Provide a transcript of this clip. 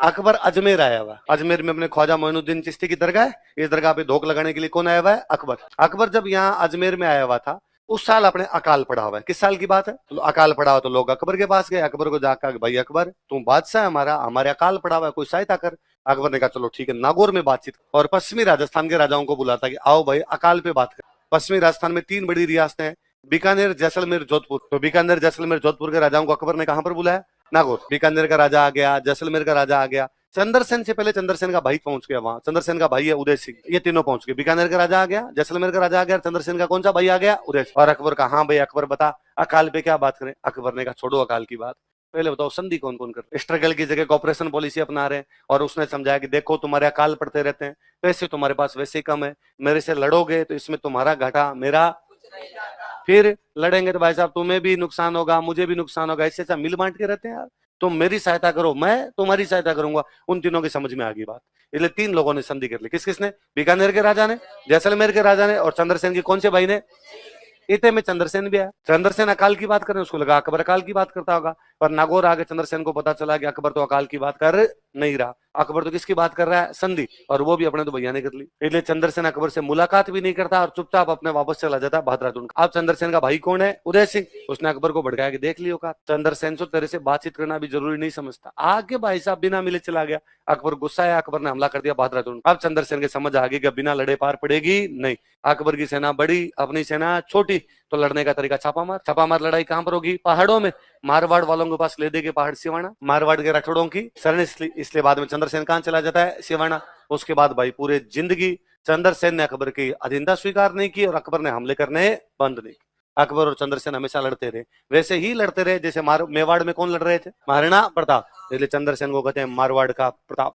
अकबर अजमेर आया हुआ, अजमेर में अपने ख्वाजा मोइनुद्दीन चिश्ती की दरगाह है। इस दरगाह पे धोख लगाने के लिए कौन आया हुआ है? अकबर। अकबर जब यहाँ अजमेर में आया हुआ था उस साल अपने अकाल पड़ा हुआ है। किस साल की बात है? तो अकाल पड़ा हुआ तो लोग अकबर के पास गए, अकबर को जाकर भाई अकबर तुम बादशाह है हमारा, हमारे अकाल पड़ा हुआ है, कोई सहायता कर। अकबर ने कहा चलो ठीक है, नागौर में बातचीत और पश्चिमी राजस्थान के राजाओं को बुलाता कि आओ भाई अकाल पे बात कर। पश्चिमी राजस्थान में 3 बड़ी रियासतें हैं, बीकानेर, जैसलमेर, जोधपुर। तो बीकानेर, जैसलमेर, जोधपुर के राजाओं को अकबर ने कहां पर बुलाया? नागौर। बीकानेर का राजा आ गया, जैसलमेर का राजा आ गया, चंद्रसेन से पहले चंद्रसेन का भाई पहुंच गया वहां, चंद्रसेन का भाई है उदय सिंह, ये तीनों पहुंच गए। बीकानेर का राजा आ गया, जैसलमेर का राजा आ गया, चंद्रसेन का कौन सा भाई आ गया? उदय सिंह। और अकबर का हाँ भाई अकबर बता अकाल पे क्या बात करें? अकबर ने कहा छोड़ो अकाल की बात, पहले बताओ संधि कौन कौन कर रहे? स्ट्रगल की जगह कॉपरेशन पॉलिसी अपना रहे हैं। और उसने समझाया कि देखो तुम्हारे अकाल पड़ते रहते हैं, पैसे तुम्हारे पास वैसे ही कम है, मेरे से लड़ोगे तो इसमें तुम्हारा घाटा मेरा, फिर लड़ेंगे तो भाई साहब तुम्हें भी नुकसान होगा मुझे भी नुकसान होगा, इससे अच्छा मिल बांट के रहते हैं यार, तुम मेरी सहायता करो मैं तुम्हारी सहायता करूंगा। उन तीनों की समझ में आ गई बात, इसलिए 3 लोगों ने संधि कर ली। किस किसने? बीकानेर के राजा ने, जैसलमेर के राजा ने और चंद्रसेन के कौन से भाई ने? इतने में चंद्रसेन भी आया। चंद्रसेन अकाल की बात कर रहे हैं, उसको लगा अकबर अकाल की बात करता होगा, पर नागौर आगे चंद्रसेन को पता चला कि अकबर तो अकाल की बात कर नहीं रहा, अकबर तो किसकी बात कर रहा है? संधि, और वो भी अपने तो भैया ने कर ली। इसलिए चंद्रसेन अकबर से मुलाकात भी नहीं करता और चुपचाप अपने वापस चला जाता भाद्रातुन। अब चंद्रसेन का भाई कौन है? उदय सिंह। उसने अकबर को भड़काया कि देख लियो का चंद्रसेन तो तेरे से बातचीत करना भी जरूरी नहीं समझता, आगे भाई साहब बिना मिले चला गया। अकबर गुस्सा है, अकबर ने हमला कर दिया भाद्रातुन। अब चंद्रसेन के समझ आ गई कि बिना लड़े पार पड़ेगी नहीं, अकबर की सेना बड़ी अपनी सेना छोटी, तो लड़ने का तरीका छापामार लड़ाई कहां पर होगी? पहाड़ों में। मारवाड़ वालों के पास ले दे के पहाड़ सिवाना, मारवाड़ के राठौड़ों की शरण, इसलिए बाद में चंद्रसेन कहां चला जाता है? सिवाना। उसके बाद भाई पूरे जिंदगी चंद्रसेन ने अकबर की अधीनता स्वीकार नहीं की और अकबर ने हमले करने बंद नहीं। अकबर और चंद्रसेन हमेशा लड़ते रहे, वैसे ही लड़ते रहे जैसे मेवाड़ में कौन लड़ रहे थे? महाराणा प्रताप। इसलिए चंद्रसेन को कहते हैं मारवाड़ का प्रताप।